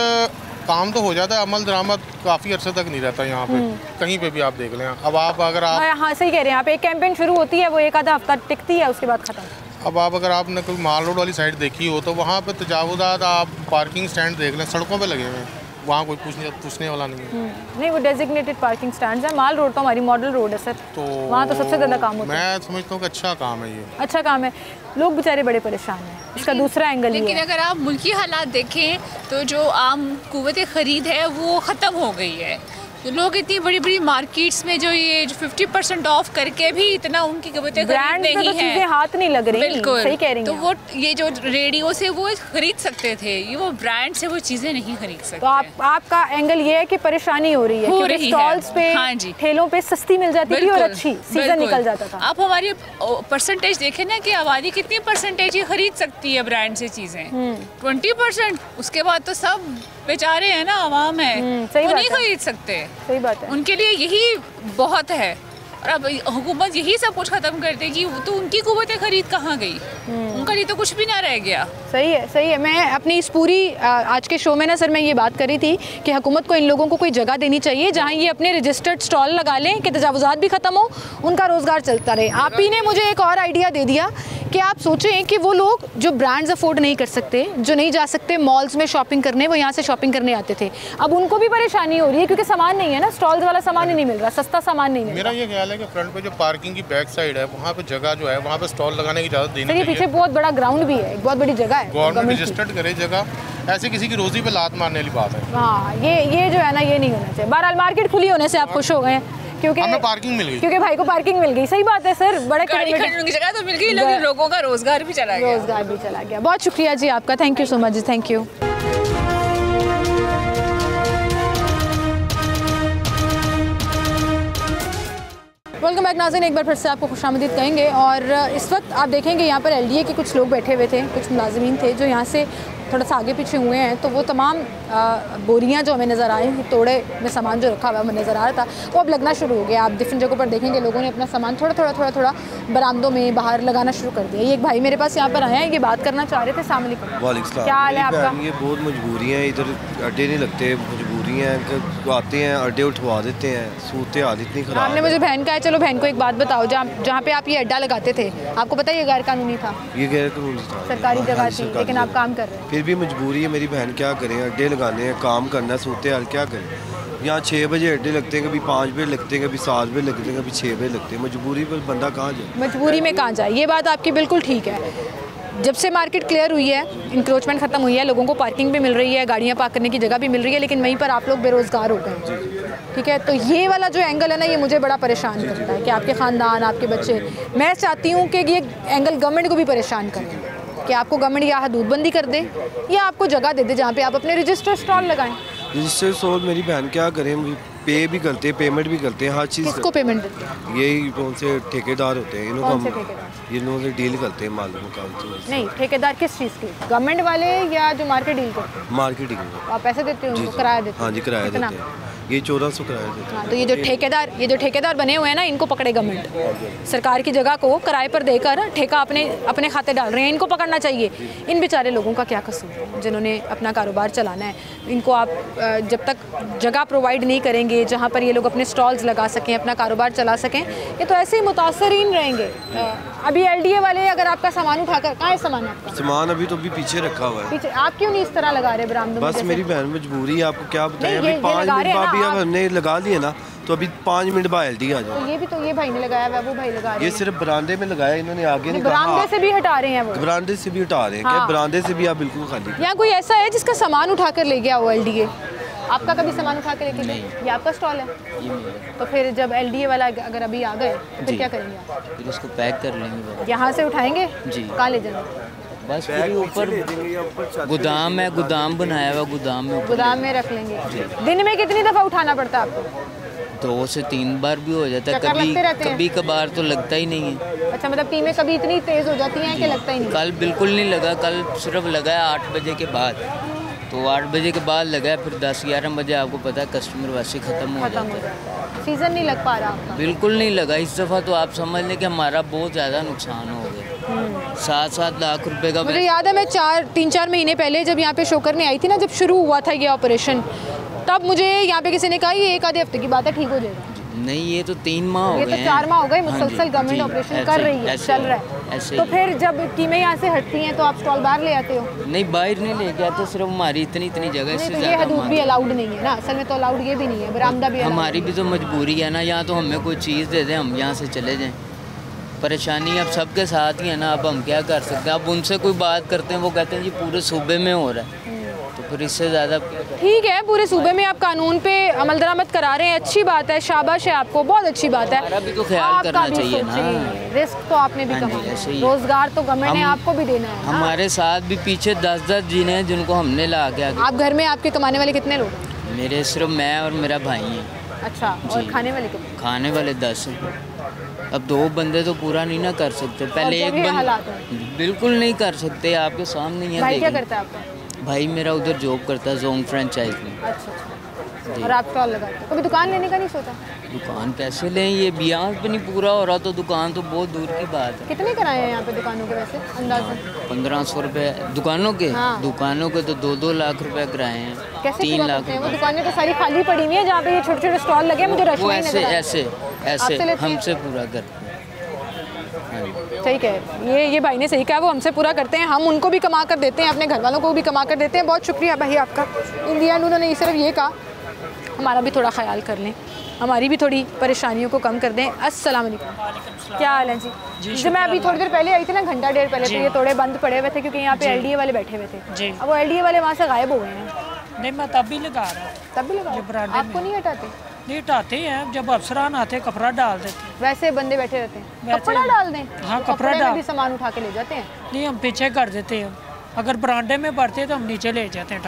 S5: काम तो हो जाता है, अमल दरामद काफ़ी अर्से तक नहीं रहता यहाँ पे, कहीं पे भी आप देख लें। अब आप अगर आप
S1: हाँ सही कह रहे हैं आप, एक कैंपेन शुरू होती है वो एक आधा हफ्ता टिकती है, उसके बाद ख़त्म।
S5: अब आप अगर आपने कोई माल रोड वाली साइड देखी हो तो वहाँ पे तजावुज़ात, आप पार्किंग स्टैंड देख लें, सड़कों पे लगे हुए हैं, वहाँ कोई पूछने वाला नहीं है।
S1: नहीं, वो डेजिग्नेटेड पार्किंग स्टैंड है। माल रोड तो हमारी मॉडल रोड है सर,
S5: तो
S1: वहाँ तो सबसे ज़्यादा काम होता है।
S5: मैं समझता हूँ कि अच्छा काम है, ये
S1: अच्छा काम है, लोग बेचारे बड़े परेशान हैं। इसका दूसरा एंगल ये
S6: लेकिन
S1: है।
S6: अगर आप मुल्की हालात देखें तो जो आम कुव्वत ख़रीद है वो ख़त्म हो गई है। तो लोग इतनी बड़ी बड़ी मार्केट्स में जो ये 50% ऑफ करके भी इतना उनकी कुव्वत खरीद नहीं
S1: तो
S6: है,
S1: चीज़ें हाथ नहीं लग रही।
S6: बिल्कुल
S1: सही कह रही हैं
S6: तो
S1: आप।
S6: वो ये जो रेडियो से वो खरीद सकते थे, ये वो ब्रांड से वो चीज़ें नहीं खरीद सकते।
S1: तो आपका एंगल ये है कि परेशानी हो रही है,
S6: हो
S1: क्योंकि
S6: रही है।
S1: स्टॉल्स पे,
S6: हाँ जी।
S1: ठेलों पे सस्ती मिल जाती थी और अच्छी सीजन निकल जाता था।
S6: आप हमारी परसेंटेज देखें ना कि आबादी कितनी परसेंटेज ही खरीद सकती है ब्रांड से चीज़ें, 20%। उसके बाद तो सब बेचारे हैं ना, आवाम है,
S1: सही
S6: वो
S1: बात
S6: नहीं
S1: है।
S6: खरीद सकते।
S1: सही बात है।
S6: उनके लिए यही बहुत है। और अब हुकूमत यही सब कुछ ख़त्म कर देगी तो उनकी कुव्वत खरीद कहाँ गई? उनका लिए तो कुछ भी ना रह गया।
S1: सही है, सही है। मैं अपनी इस पूरी आज के शो में ना सर मैं ये बात करी थी कि हुकूमत को इन लोगों को कोई जगह देनी चाहिए जहाँ ये अपने रजिस्टर्ड स्टॉल लगा लें कि तजावुज़ात भी ख़त्म हो, उनका रोज़गार चलता रहे। आप ही ने मुझे एक और आइडिया दे दिया कि आप सोचें कि वो लोग जो ब्रांड्स अफोर्ड नहीं कर सकते, जो नहीं जा सकते मॉल्स में शॉपिंग करने, वो यहाँ से शॉपिंग करने आते थे, अब उनको भी परेशानी हो रही है क्योंकि सामान नहीं है ना, स्टॉल्स वाला सामान ही नहीं मिल रहा, सस्ता सामान नहीं मिल रहा।
S5: मेरा ये ख्याल है कि फ्रंट पे जो पार्किंग की बैक साइड है वहाँ पे जगह जो है वहाँ पे स्टॉल लगाने की इजाज़त देनी
S1: सर ये
S5: चाहिए।
S1: पीछे बहुत बड़ा ग्राउंड भी है, एक बहुत बड़ी जगह है,
S5: गवर्नमेंट रजिस्टर्ड करे जगह, ऐसे किसी की रोज़ी पे लात मारने वाली बात है।
S1: हाँ ये जो है ना, ये नहीं होना चाहिए। बहरहाल मार्केट खुली होने से आप खुश हो गए हैं क्योंकि
S5: हमें पार्किंग मिल गई,
S1: क्योंकि भाई को पार्किंग मिल गई। सही बात है सर, बड़े
S6: गाड़ी खरीदने की जगह तो मिल गई, लेकिन लोगों का रोजगार भी चला गया।
S1: रोजगार भी चला गया। बहुत शुक्रिया जी आपका, थैंक यू सो मच जी, थैंक यू। वेलकम बैक नाज़रीन, एक बार फिर से आपको खुशामदीद कहेंगे। और इस वक्त आप देखेंगे यहाँ पर LDA के कुछ लोग बैठे हुए थे, कुछ मुलाजिमीन थे जो यहाँ से थोड़ा सा आगे पीछे हुए हैं, तो वो तमाम बोरियां जो हमें नज़र आई, तोड़े में सामान जो रखा हुआ हमें नज़र आ रहा था, वो अब लगना शुरू हो गया। आप डिफरेंट जगहों पर देखेंगे लोगों ने अपना सामान थोड़ा थोड़ा बरामदों में बाहर लगाना शुरू कर दिया। ये एक भाई मेरे पास यहाँ पर आए हैं, ये बात करना चाह रहे थे। अस्सलाम वालेकुम, क्या हाल है आपका?
S7: ये बहुत मजबूरी है, इधर अड्डे नहीं लगते, मजबूरी है कि आते हैं अड्डे उठवा देते हैं, सूरत हाल इतनी खराब।
S1: आपने मुझे बहन का है, चलो बहन को एक बात बताओ, जहाँ पे आप ये अड्डा लगाते थे, आपको पता है ये गैर कानूनी था?
S7: ये गैर कानूनी था,
S1: सरकारी जगह थी, लेकिन आप काम कर रहे हैं।
S7: फिर भी मजबूरी है, मेरी बहन क्या करें, अड्डे लगाने हैं, काम करना है, सूरत हाल क्या करें। यहाँ 6 बजे अड्डे लगते हैं, कभी 5 बजे लगते हैं, कभी 7 बजे लगते हैं, कभी 6 बजे लगते हैं। मजबूरी पर बंदा कहाँ जाए?
S1: मजबूरी में कहाँ जाए, ये बात आपकी बिल्कुल ठीक है। जब से मार्केट क्लियर हुई है, इंक्रोचमेंट ख़त्म हुई है, लोगों को पार्किंग भी मिल रही है, गाड़ियाँ पार्क करने की जगह भी मिल रही है, लेकिन वहीं पर आप लोग बेरोज़गार हो गए। ठीक है, तो ये वाला जो एंगल है ना, ये मुझे बड़ा परेशान करता है कि आपके ख़ानदान, आपके बच्चे, मैं चाहती हूँ कि ये एंगल गवर्नमेंट को भी परेशान करे कि आपको गवर्नमेंट या हदूदबंदी कर दे या आपको जगह दे दे जहाँ पे आप अपने रजिस्टर स्टॉल लगाएं।
S7: रजिस्टर स्टॉल मेरी बहन क्या करें, पे भी करते हैं, पेमेंट भी करते हैं, हर चीज़।
S1: किसको पेमेंट देते हैं?
S7: यही कौन से ठेकेदार होते हैं, इन्हों
S1: कौन से
S7: को
S1: ठेकेदार?
S7: ये लोगों से डील करते हैं मालूम का।
S1: नहीं, ठेकेदार किस चीज़ की? गवर्नमेंट वाले या जो मार्केट डील करते हैं?
S7: मार्केटिंग
S1: आप पैसे देते हो उनको, किराया देते हो?
S7: हाँ जी, किराया
S1: कितना?
S7: देते हैं। ये 1400 किराया देते हैं।
S1: तो ये जो ठेकेदार बने हुए हैं ना, इनको पकड़े गवर्नमेंट। सरकार की जगह को किराए पर देकर ठेका अपने खाते डाल रहे हैं, इनको पकड़ना चाहिए। इन बेचारे लोगों का क्या कसूर है जिन्होंने अपना कारोबार चलाना है। इनको आप जब तक जगह प्रोवाइड नहीं करेंगे जहाँ पर ये लोग अपने स्टॉल्स लगा सकें, अपना कारोबार चला सकें, ये तो ऐसे ही मुतासरीन रहेंगे। अभी LDA वाले अगर आपका सामान उठाकर, कहाँ है सामान आपका?
S7: सामान अभी तो भी पीछे रखा हुआ है।
S1: पीछे आप क्यों नहीं इस तरह लगा रहे बरामदों में?
S7: बस मेरी बहन मजबूरी है, आपको क्या बताएं।
S1: नहीं,
S7: अभी 5 मिनट बाद भी हमने लगा लिए ना, तो अभी 5 मिनट बाद LD आ जाओ।
S1: तो ये भी तो ये भाई ने लगाया हुआ, वो भाई लगा रहे हैं।
S7: ये सिर्फ बरामदे में लगाया, इन्होंने आगे नहीं कहा।
S1: बरामदे से भी हटा रहे हैं वो,
S7: बरामदे से भी हटा रहे हैं।
S1: हाँ।
S7: बरामदे से भी आप बिल्कुल खाली।
S1: यहाँ कोई ऐसा है जिसका सामान उठा कर ले गया हो LDA? आपका कभी सामान उठा के लेके गए? ये आपका स्टॉल है? तो फिर जब LDA वाला अगर अभी आ गए तो फिर क्या करेंगे आप?
S8: फिर उसको पैक कर लेंगे।
S1: यहाँ से उठाएंगे
S8: जी।
S1: कहाँ ले जाएंगे?
S8: बस फिर ऊपर गोदाम है, गोदाम बनाया हुआ, गोदाम में
S1: रख लेंगे। दिन में कितनी दफ़ा उठाना पड़ता है आपको?
S8: 2 से 3 बार भी हो जाता है, कभी कभार तो लगता ही नहीं है।
S1: अच्छा, मतलब टीमें कभी इतनी तेज़ हो जाती हैं कि लगता ही नहीं?
S8: कल बिल्कुल नहीं लगा, कल सिर्फ लगा है 8 बजे के बाद। तो 8 बजे के बाद लगा है, फिर 10-11 बजे आपको पता है कस्टमर वैसे ख़त्म हो जाता है।
S1: सीज़न नहीं लग पा रहा आपका?
S8: बिल्कुल नहीं लगा इस दफ़ा। तो आप समझ लें कि हमारा बहुत ज़्यादा नुकसान हो गया। 7-7 लाख रुपए का।
S1: मुझे याद है मैं 3-4 महीने पहले जब यहाँ पे शो करने आई थी ना, जब शुरू हुआ था ये ऑपरेशन, तब मुझे यहाँ पे किसी ने कहा ये 1 आधे हफ्ते की बात है, ठीक हो जाएगा।
S8: नहीं, ये तो 3 माह हो गए।
S1: ये तो 4 माह हो गए मुसलसल गवर्नमेंट ऑपरेशन कर रही है, चल रहा है। तो फिर जब टीमें यहाँ से हटती हैं तो आप स्टॉल बाहर ले आते हो?
S8: नहीं, बाहर नहीं लेके आते, सिर्फ हमारी इतनी जगह से
S1: ये हदूद भी अलाउड नहीं है ना, असल में तो अलाउड ये भी नहीं है, बरामदा भी।
S8: हमारी भी तो मजबूरी है ना, यहाँ तो हमें कोई चीज़ दे दें हम यहाँ से चले जाएं। परेशानी अब सबके साथ ही है ना, अब हम क्या कर सकते हैं। अब उनसे कोई बात करते हैं, वो कहते हैं जी पूरे सूबे में हो रहा है, तो फिर इससे ज़्यादा
S1: ठीक है। पूरे सूबे में आप कानून पे अमल दरामद करा रहे हैं, अच्छी बात है, शाबाश है आपको, बहुत अच्छी बात है।
S8: हमारा भी तो ख्याल करना चाहिए ना।
S1: रिस्क तो आपने भी कमाया, रोजगार तो गवर्नमेंट ने आपको भी देना है।
S8: हमारे साथ भी पीछे 10-10 जिने हैं जिनको हमने ला के आगे।
S1: आप घर में आपके कमाने वाले कितने लोग?
S8: मेरे सिर्फ मैं और मेरा भाई हैं।
S1: अच्छा, और खाने वाले कितने?
S8: खाने वाले 10 हैं। अब 2 बंदे तो पूरा नहीं ना कर सकते, पहले एक बंदा बिल्कुल नहीं कर सकते, आपके सामने ही है।
S1: भाई क्या करता है आपका?
S8: भाई मेरा उधर जॉब करता है जोन फ्रेंचाइज में।
S1: अच्छा, और आप स्टॉल लगाते हो? कभी दुकान लेने का नहीं सोचा?
S8: दुकान कैसे लें, ये ब्याज भी नहीं पूरा हो रहा, तो दुकान तो बहुत दूर की बात है।
S1: कितने किराए हैं यहाँ पे दुकानों के वैसे अंदाज़न?
S8: 1500 रुपये दुकानों के।
S1: हाँ।
S8: दुकानों के तो 2-2 लाख रुपए किराए हैं।
S1: कैसे
S8: 3 लाख
S1: हैं? वो दुकानें तो सारी खाली पड़ी हुई हैं जहाँ पे ये छोटे-छोटे स्टॉल लगे हैं, मुझे रश
S8: वो
S1: नहीं नजर आ रहा।
S8: ऐसे हमसे पूरा करते हैं।
S1: ठीक है, ये भाई ने सही कहा, वो हमसे पूरा करते हैं, हम उनको भी कमा कर देते हैं, अपने घर वालों को भी कमा कर देते हैं। बहुत शुक्रिया भाई आपका। इन दी एंड उन्होंने सिर्फ ये कहा हमारा भी थोड़ा ख्याल कर लें, हमारी भी थोड़ी परेशानियों को कम कर दें। अस्सलाम वालेकुम, क्या हाल है जी? जब मैं अभी थोड़ी देर पहले आई थी ना, घंटा डेढ़ पहले, तो ये थोड़े बंद पड़े हुए थे क्योंकि यहाँ पे LDA वाले बैठे हुए थे। अब वो LDA वाले वहाँ से गायब हो गए हैं।
S9: नहीं, मैं तब भी लगा रहा।
S1: तब भी लगा? आपको नहीं हटाते?
S9: नहीं हटाते हैं, जब अफसरान आते कपड़ा डाल देते।
S1: वैसे बंदे बैठे रहते हैं, कपड़ा डाल दें?
S9: हाँ, कपड़ा डाल
S1: भी सामान उठा के ले जाते हैं?
S9: नहीं, हम पीछे कर देते हैं। अगर बरामदे में पड़ते तो हम नीचे ले जाते हैं,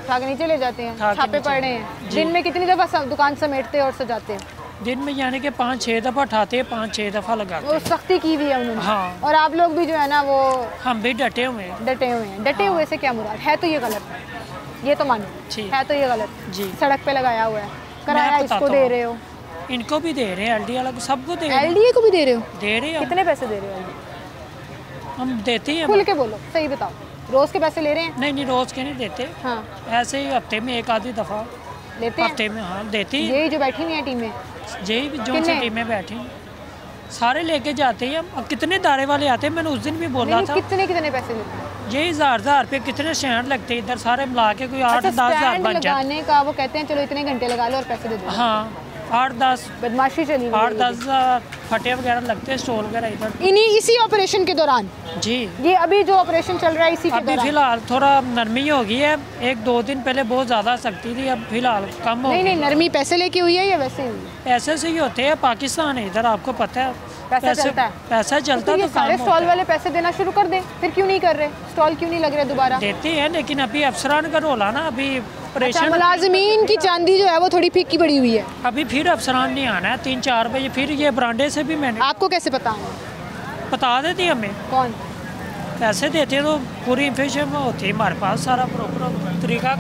S1: ठाक नीचे ले जाते हैं। छापे पड़ रहे हैं। दिन में कितनी दफ़ा दुकान समेटते और सजाते हैं?
S9: दिन में यानी कि 5-6 दफ़ा उठाते हैं, 5-6 दफ़ा लगाते हैं।
S1: सख्ती की हुई है उन्होंने।
S9: हाँ।
S1: और आप लोग भी जो है ना वो
S9: हम भी डटे हुए हैं।
S1: डटे हुए से क्या मुराद है? तो ये गलत है, ये तो मानो है, तो ये गलत
S9: जी।
S1: सड़क पे लगाया हुआ है, किराया इसको दे रहे हो,
S9: इनको भी दे रहे हैं, LDA वाला को, सबको दे रहे हैं।
S1: LDA को भी दे रहे हो?
S9: दे रहे हैं।
S1: कितने पैसे दे रहे हो?
S9: हम देते हैं।
S1: खुल के बोलो, सही बताओ, रोज के पैसे ले रहे हैं?
S9: नहीं, रोज के नहीं देते।
S1: हाँ,
S9: ऐसे ही हफ्ते में 1 आधी दफ़ा
S1: लेते हैं।
S9: हफ्ते में, हाँ देती है।
S1: यही जो बैठी हुई है टीमें,
S9: यही जो सी टीमें बैठी सारे लेके जाते हैं। अब कितने दारे वाले आते हैं, मैंने उस दिन भी बोला था।
S1: कितने पैसे लेते हैं?
S9: यही 1000 रुपये। कितने स्टैंड लगते हैं इधर, सारे मिला के कोई 8-10 हज़ार बन जाए
S1: लगाने का। वो कहते हैं चलो इतने घंटे लगा लो और पैसे दे दो।
S9: हाँ, 8-10
S1: बदमाशी चली,
S9: 8-10 फटे वगैरह लगते हैं स्टॉल वगैरह इधर।
S1: इसी ऑपरेशन के दौरान
S9: जी,
S1: ये अभी जो ऑपरेशन चल रहा है इसी के
S9: अभी फिलहाल थोड़ा नरमी हो गई है। 1-2 दिन पहले बहुत ज़्यादा सख्ती थी, अब फिलहाल कम हो गई।
S1: नहीं, नरमी पैसे लेके हुई है या वैसे ही?
S9: पैसे से ही होते हैं, पाकिस्तान है इधर, आपको पता है।
S1: पैसा चलता है,
S9: पैसा चलता है।
S1: तो सारे स्टॉल वाले पैसे देना शुरू कर दें, फिर क्यों नहीं कर रहे? स्टॉल क्यों नहीं लग रहे दोबारा?
S9: देते हैं, लेकिन अभी अफसरान का रोल है ना, अभी
S1: मुलाजिमीन की चांदी जो है वो थोड़ी फीकी पड़ी हुई है।
S9: अभी फिर अफसरान नहीं आना है 3-4 बजे, फिर ये बरांडे से भी मैंने।
S1: आपको कैसे पता है?
S9: बता देती हमें।
S1: कौन?
S9: पैसे देते हैं तो पूरी इन्फॉर्मेशन होती है हमारे पास, सारा प्रॉपर तरीका।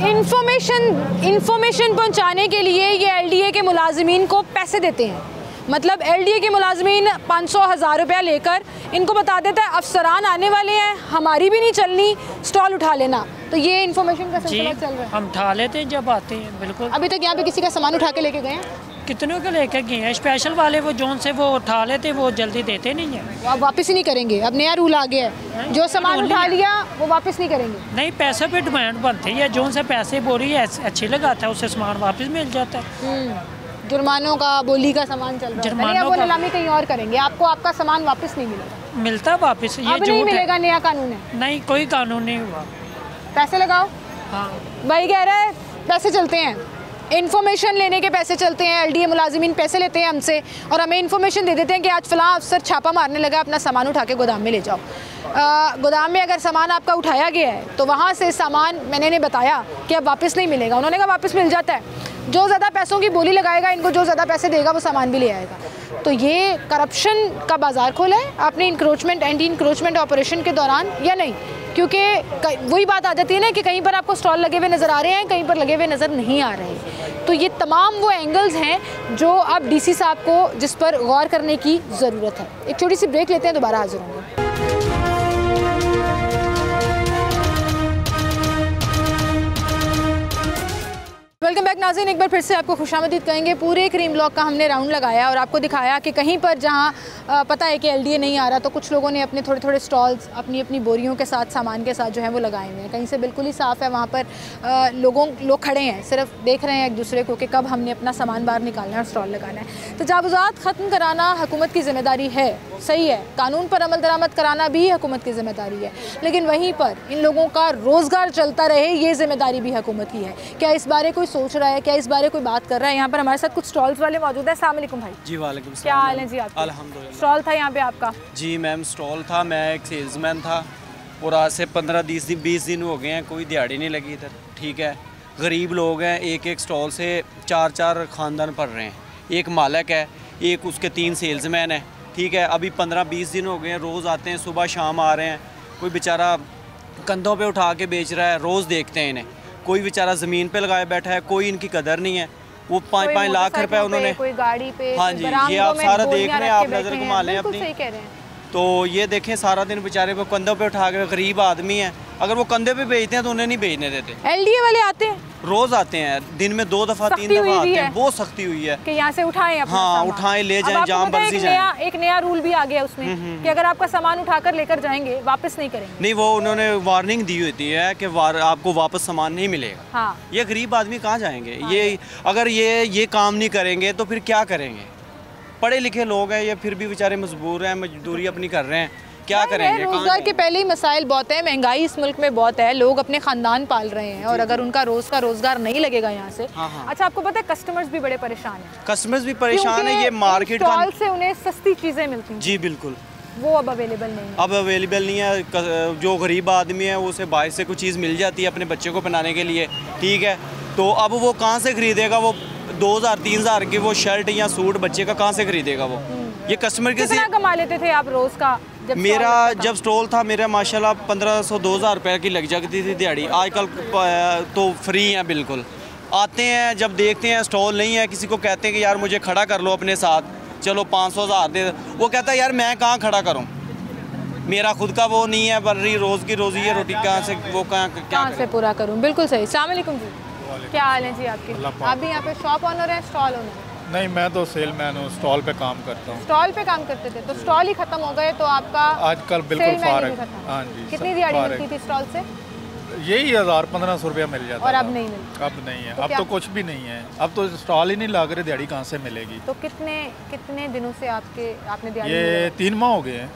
S1: इन्फॉर्मेशन पहुंचाने के लिए ये एलडीए के मुलाजमीन को पैसे देते हैं। मतलब एलडीए के मुलाजमीन 500-1000 रुपया लेकर इनको बता देता है अफसरान आने वाले हैं, हमारी भी नहीं चलनी, स्टॉल उठा लेना। तो ये इन्फॉर्मेशन का सिलसिला चल रहा है।
S9: हम उठा लेते हैं जब आते हैं, बिल्कुल।
S1: अभी तक यहाँ पे किसी का सामान उठा के लेके गए हैं?
S9: कितनों के लेके गए हैं, स्पेशल वाले वो जोन से वो उठा लेते, वो जल्दी देते नहीं है।
S1: वो आप वापस ही नहीं करेंगे, अब नया रूल आ गया है, जो सामान उठा लिया वो वापस नहीं करेंगे।
S9: नहीं, पैसे पे डिमांड बनती है, जोन से पैसे बोरी अच्छी लगाता है उससे सामान वापस मिल जाता है।
S1: जुर्मानों का, बोली का सामान चल रहा है, वो नीलामी कहीं और करेंगे, आपको आपका सामान वापस नहीं मिलेगा।
S9: मिलता वापस, ये
S1: अब नहीं मिलेगा, नया कानून है।
S9: नहीं, कोई कानून नहीं हुआ।
S1: पैसे लगाओ।
S9: हाँ,
S1: भाई कह रहा है पैसे चलते हैं, इन्फॉर्मेशन लेने के पैसे चलते हैं, एलडीए मुलाजिमीन पैसे लेते हैं हमसे और हमें इन्फॉर्मेशन दे देते हैं कि आज फ़लाँ अफसर छापा मारने लगा, अपना सामान उठा के गोदाम में ले जाओ। गोदाम में अगर सामान आपका उठाया गया है तो वहाँ से सामान मैंने बताया कि अब वापस नहीं मिलेगा, उन्होंने कहा वापस मिल जाता है, जो ज़्यादा पैसों की बोली लगाएगा इनको, जो ज़्यादा पैसे देगा वो सामान भी ले आएगा। तो ये करप्शन का बाज़ार खोला है आपने इंक्रोचमेंट, एंटी इंक्रोचमेंट ऑपरेशन के दौरान, या नहीं? क्योंकि वही बात आ जाती है ना कि कहीं पर आपको स्टॉल लगे हुए नज़र आ रहे हैं, कहीं पर लगे हुए नज़र नहीं आ रहे। तो ये तमाम वो एंगल्स हैं जो अब डीसी साहब को, जिस पर गौर करने की ज़रूरत है। एक छोटी सी ब्रेक लेते हैं, दोबारा हाजिर होंगे। वेलकम बैक नाज़रीन, एक बार फिर से आपको खुशामदीद कहेंगे। पूरे क्रीम ब्लॉक का हमने राउंड लगाया और आपको दिखाया कि कहीं पर जहां पता है कि एलडीए नहीं आ रहा तो कुछ लोगों ने अपने थोड़े थोड़े स्टॉल्स अपनी अपनी बोरियों के साथ, सामान के साथ जो है वो लगाए हुए हैं। कहीं से बिल्कुल ही साफ़ है, वहाँ पर लोग खड़े हैं, सिर्फ देख रहे हैं एक दूसरे को कि कब हमने अपना सामान बाहर निकालना है और स्टॉल लगाना है। तजावुज़ात ख़त्म कराना हुकूमत की ज़िम्मेदारी है, सही है, कानून पर अमल दरामद कराना भी हुकूमत की ज़िम्मेदारी है, लेकिन वहीं पर इन लोगों का रोज़गार चलता रहे ये ज़िम्मेदारी भी हुकूमत की है। क्या इस बारे कोई सोच रहा है, क्या इस बारे कोई बात कर रहा है? यहाँ पर हमारे साथ कुछ स्टॉल्स वाले मौजूद हैं। अस्सलाम वालेकुम भाई।
S10: जी वालेकुम सलाम।
S1: क्या हाल है जी आपका?
S10: अल्हम्दुलिल्लाह।
S1: स्टॉल था यहाँ पे आपका?
S10: जी मैम, स्टॉल था, मैं एक सेल्समैन था और आज से 15-20 दिन हो गए हैं, कोई दिहाड़ी नहीं लगी इधर। ठीक है, गरीब लोग हैं, एक एक स्टॉल से 4-4 ख़ानदान पढ़ रहे हैं, एक मालिक है, एक उसके 3 सेल्समैन है। ठीक है, अभी 15-20 दिन हो गए हैं, रोज़ आते हैं, सुबह शाम आ रहे हैं। कोई बेचारा कंधों पे उठा के बेच रहा है, रोज़ देखते हैं इन्हें। कोई बेचारा ज़मीन पे लगाए बैठा है, कोई इनकी कदर नहीं है। वो 5-5 लाख रुपए उन्होंने,
S1: कोई गाड़ी पे,
S10: हाँ जी, ये आप सारा देख रहे हैं, आप नज़र घुमा लें अपनी।
S1: सही कह रहे हैं।
S10: तो ये देखें, सारा दिन बेचारे वो कंधों पे उठा के, गरीब आदमी हैं, अगर वो कंधे पे बेचते हैं तो उन्हें नहीं बेचने देते।
S1: एलडीए वाले आते हैं,
S10: रोज आते हैं, दिन में 2 दफ़ा 3 दफ़ा आते हैं, बहुत सख्ती हुई है
S1: कि यहाँ से उठाएं अपना
S10: हाँ
S1: सामान।
S10: उठाएं, ले जाएं, जहाँ मर्जी जाएं।
S1: एक नया रूल भी आ गया उसमें कि अगर आपका सामान उठाकर लेकर जाएंगे वापस नहीं करेंगे।
S10: नहीं, वो उन्होंने वार्निंग दी होती है कि आपको वापस सामान नहीं मिलेगा।
S1: हाँ।
S10: ये गरीब आदमी कहाँ जाएंगे? ये अगर ये काम नहीं करेंगे तो फिर क्या करेंगे? पढ़े लिखे लोग हैं, ये फिर भी बेचारे मजबूर हैं, मजदूरी अपनी कर रहे हैं, क्या करेंगे?
S1: रोजगार के पहले ही मसाइल बहुत है, महंगाई इस मुल्क में बहुत है, लोग अपने खानदान पाल रहे हैं और अगर उनका रोज का रोजगार नहीं लगेगा यहाँ से।
S10: हाँ।
S1: अच्छा, आपको पता है कस्टमर्स भी बड़े परेशान हैं।
S10: कस्टमर्स भी परेशान है, ये मार्केट
S1: स्टॉल से उन्हें सस्ती चीजें मिलती हैं।
S10: जी बिल्कुल,
S1: वो अब अवेलेबल नहीं है।
S10: अब अवेलेबल नहीं है। जो गरीब आदमी है उसे बाहर से कुछ चीज़ मिल जाती है अपने बच्चे को पहनाने के लिए। ठीक है, तो अब वो कहाँ से खरीदेगा? वो 2000-3000 की वो शर्ट या सूट बच्चे का कहाँ से खरीदेगा वो? ये कस्टमर के
S1: कितना कमा लेते थे आप रोज का?
S10: मेरा जब स्टॉल था, मेरा माशाल्लाह 1500-2000 रुपये की लग जाती थी दिहाड़ी। आजकल तो फ्री हैं बिल्कुल। आते हैं, जब देखते हैं स्टॉल नहीं है, किसी को कहते हैं कि यार मुझे खड़ा कर लो अपने साथ, चलो 500-1000 दे, वो कहता है यार मैं कहाँ खड़ा करूँ, मेरा खुद का वो नहीं है, बर्री रोज़ की रोज़ी है, रोटी कहाँ से, वो कहाँ
S1: से पूरा करूँ? बिल्कुल सही। अस्सलाम वालेकुम जी, क्या हाल है जी आपके? आप भी यहाँ पे शॉप ऑनर हैं, स्टॉल ओनर?
S11: नहीं, मैं तो सेलमैन हूँ, स्टॉल पे काम करता हूँ।
S1: स्टॉल पे काम करते थे तो स्टॉल ही खत्म हो गए तो आपका
S11: आजकल बिल्कुल फारग। हाँ जी।
S1: कितनी दिहाड़ी मिलती थी स्टॉल से?
S11: यही 1000-1500 रुपया मिल जाता।
S1: और अब नहीं मिलता?
S11: अब नहीं है, अब तो कुछ भी नहीं है, अब तो स्टॉल ही नहीं लग रहे, दिहाड़ी कहाँ से मिलेगी?
S1: तो कितने दिनों से आपने दिहाड़ी?
S11: ये 3 माह हो गए हैं।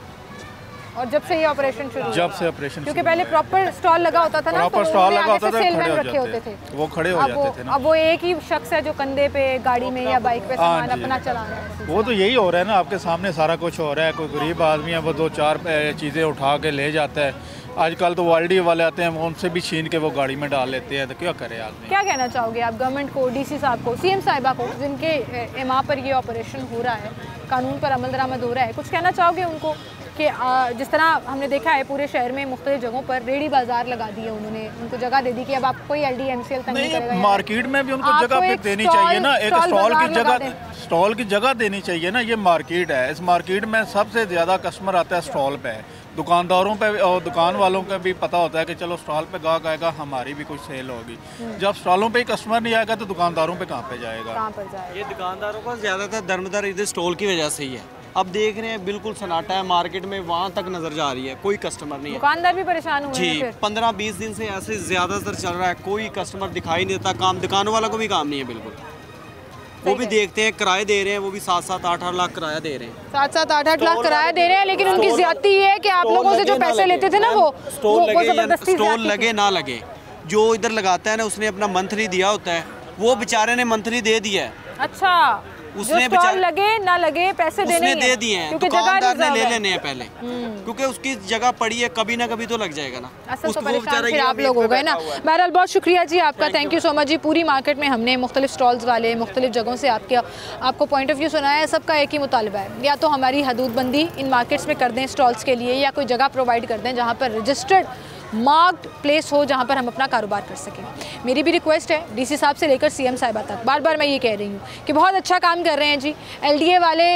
S1: और जब से ये ऑपरेशन शुरू?
S11: जब से ऑपरेशन,
S1: क्योंकि पहले प्रॉपर स्टॉल लगा होता था ना,
S11: प्रॉपर स्टॉल लगा होता था,
S1: सेलमैन रखे होते थे,
S11: वो खड़े हो जाते थे ना।
S1: अब वो एक ही शख्स है जो कंधे पे गाड़ी में या बाइक पे सामान अपना चला रहा है।
S11: वो तो यही हो रहा है ना, आपके सामने सारा कुछ हो रहा है। कोई गरीब आदमी है, वो 2-4 चीज़ें उठा के ले जाता है। आजकल तो वाल्डी वाले आते हैं, वो उनसे भी छीन के वो गाड़ी में डाल लेते हैं, तो क्या करे आदमी?
S1: क्या कहना चाहोगे आप गवर्नमेंट को, डीसी साहब को, सीएम साहिबा को, जिनके इमा पर ये ऑपरेशन हो रहा है, कानून पर अमल दरामद हो रहा है, कुछ कहना चाहोगे उनको कि जिस तरह हमने देखा है पूरे शहर में मुख्तलिफ जगहों पर रेडी बाजार लगा दिए उन्होंने, उनको जगह दे दी कि अब आप कोई LD MCL तंग नहीं करेगा।
S11: मार्केट में भी उनको जगह पे देनी चाहिए ना, एक स्टॉल की जगह देनी चाहिए ना। ये मार्केट है, इस मार्केट में सबसे ज़्यादा कस्टमर आता है स्टॉल पे। दुकानदारों पे और दुकान वालों का भी पता होता है कि चलो स्टॉल पे गाहक आएगा, हमारी भी कुछ सेल होगी। जब स्टॉलों पे ही कस्टमर नहीं आएगा तो दुकानदारों पे कहाँ पे जाएगा?
S10: ये दुकानदारों का ज़्यादातर दरमदार इधर स्टॉल की वजह से ही है। अब देख रहे हैं बिल्कुल सन्नाटा है मार्केट में, वहाँ तक नजर जा रही है, कोई कस्टमर नहीं है।
S1: दुकानदार भी परेशान हुए हैं।
S10: जी 15-20 दिन से ऐसे ज़्यादातर चल रहा है, कोई कस्टमर दिखाई नहीं देता। काम दुकानों वालों को भी काम नहीं है बिल्कुल। वो भी देखते हैं किराए दे रहे हैं, वो भी 7-7, 8-8 लाख किराया दे रहे हैं।
S1: 7-7, 8-8 लाख किराया दे रहे हैं, लेकिन उनकी ज्यादती है कि आप लोगों से जो पैसे लेते थे ना वो जबरदस्ती
S10: स्टॉल लगे ना लगे, जो इधर लगाता है ना उसने अपना मंथली दिया होता है, वो बेचारे ने मंथली दे दिया है।
S1: अच्छा,
S10: उसने
S1: स्टॉल लगे ना लगे पैसे
S10: उसने दे दिए हैं, दुकानदार ने ले लेने हैं पहले, क्योंकि उसकी जगह पड़ी है, कभी ना कभी तो लग जाएगा ना।
S1: असल तो परेशान फिर आप लोग हो गए ना। बहरहाल बहुत शुक्रिया जी आपका, थैंक यू सो मच जी। पूरी मार्केट में हमने मुख्तलिफ स्टॉल्स वाले मुख्तलिफ जगहों से आपको पॉइंट ऑफ व्यू सुनाया है। सबका एक ही मुतालबा है, या तो हमारी हदूदबंदी इन मार्केट्स में कर दें स्टॉल्स के लिए, या कोई जगह प्रोवाइड कर दें जहाँ पर रजिस्टर्ड मार्क्ड प्लेस हो जहाँ पर हम अपना कारोबार कर सकें। मेरी भी रिक्वेस्ट है DC साहब से लेकर CM साहिबा तक, बार बार मैं ये कह रही हूँ कि बहुत अच्छा काम कर रहे हैं जी। LDA वाले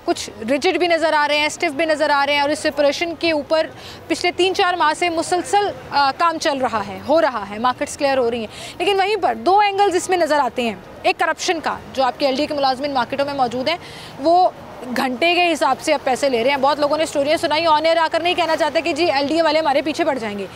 S1: कुछ रिजिड भी नज़र आ रहे हैं, स्टिफ भी नज़र आ रहे हैं, और इस सेपरेशन के ऊपर पिछले 3-4 माह से मुसलसल काम चल रहा है, हो रहा है, मार्केट्स क्लियर हो रही हैं। लेकिन वहीं पर 2 एंगल्स इसमें नज़र आते हैं। एक करप्शन का, जो आपके LDA के मुलाजमिन मार्केटों में मौजूद हैं, वो घंटे के हिसाब से अब पैसे ले रहे हैं। बहुत लोगों ने स्टोरियाँ सुनाई, ऑन एयर आकर नहीं कहना चाहते कि जी LDA वाले हमारे पीछे पड़ जाएंगे,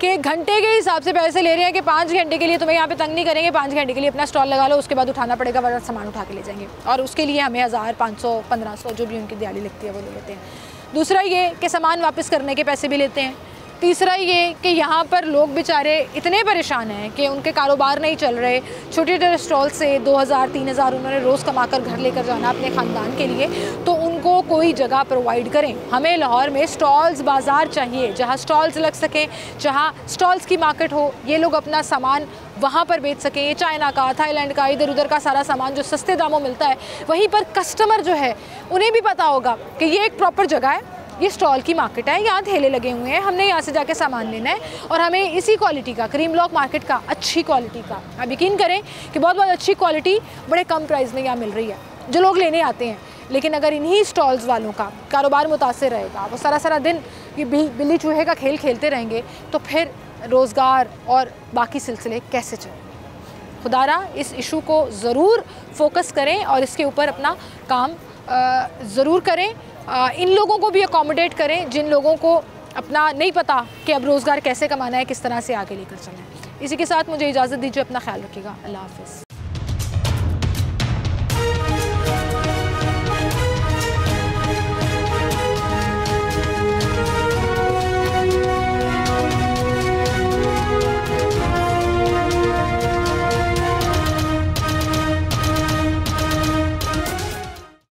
S1: कि घंटे के हिसाब से पैसे ले रहे हैं कि 5 घंटे के लिए तुम्हें यहाँ पे तंग नहीं करेंगे, 5 घंटे के लिए अपना स्टॉल लगा लो, उसके बाद उठाना पड़ेगा वरना सामान उठा के ले जाएंगे, और उसके लिए हमें 1000, 500, 1500 जो भी उनकी दिहाड़ी लगती है वो ले लेते हैं। दूसरा ये कि सामान वापस करने के पैसे भी लेते हैं। तीसरा ये कि यहाँ पर लोग बेचारे इतने परेशान हैं कि उनके कारोबार नहीं चल रहे। छोटे छोटे स्टॉल से 2000-3000 उन्होंने रोज़ कमा कर घर लेकर जाना अपने ख़ानदान के लिए, तो उनको कोई जगह प्रोवाइड करें। हमें लाहौर में स्टॉल्स बाज़ार चाहिए, जहाँ स्टॉल्स लग सकें, जहाँ स्टॉल्स की मार्केट हो, ये लोग अपना सामान वहाँ पर बेच सकें। चाइना का, थाईलैंड का, इधर उधर का सारा सामान जो सस्ते दामों मिलता है, वहीं पर कस्टमर जो है उन्हें भी पता होगा कि ये एक प्रॉपर जगह है, ये स्टॉल की मार्केट है, यहाँ ठेले लगे हुए हैं, हमने यहाँ से जाके सामान लेना है, और हमें इसी क्वालिटी का, करीम ब्लॉक मार्केट का, अच्छी क्वालिटी का, आप यकीन करें कि बहुत बहुत अच्छी क्वालिटी बड़े कम प्राइस में यहाँ मिल रही है, जो लोग लेने आते हैं। लेकिन अगर इन्हीं स्टॉल्स वालों का कारोबार मुतासर रहेगा, वो सारा दिन ये बिल्ली चूहे का खेल खेलते रहेंगे, तो फिर रोज़गार और बाकी सिलसिले कैसे चलें? खुदारा इस इशू को ज़रूर फोकस करें और इसके ऊपर अपना काम ज़रूर करें। इन लोगों को भी अकोमोडेट करें जिन लोगों को अपना नहीं पता कि अब रोज़गार कैसे कमाना है, किस तरह से आगे लेकर चलना है। इसी के साथ मुझे इजाज़त दीजिए, अपना ख्याल रखिएगा, अल्लाह हाफ़िज़।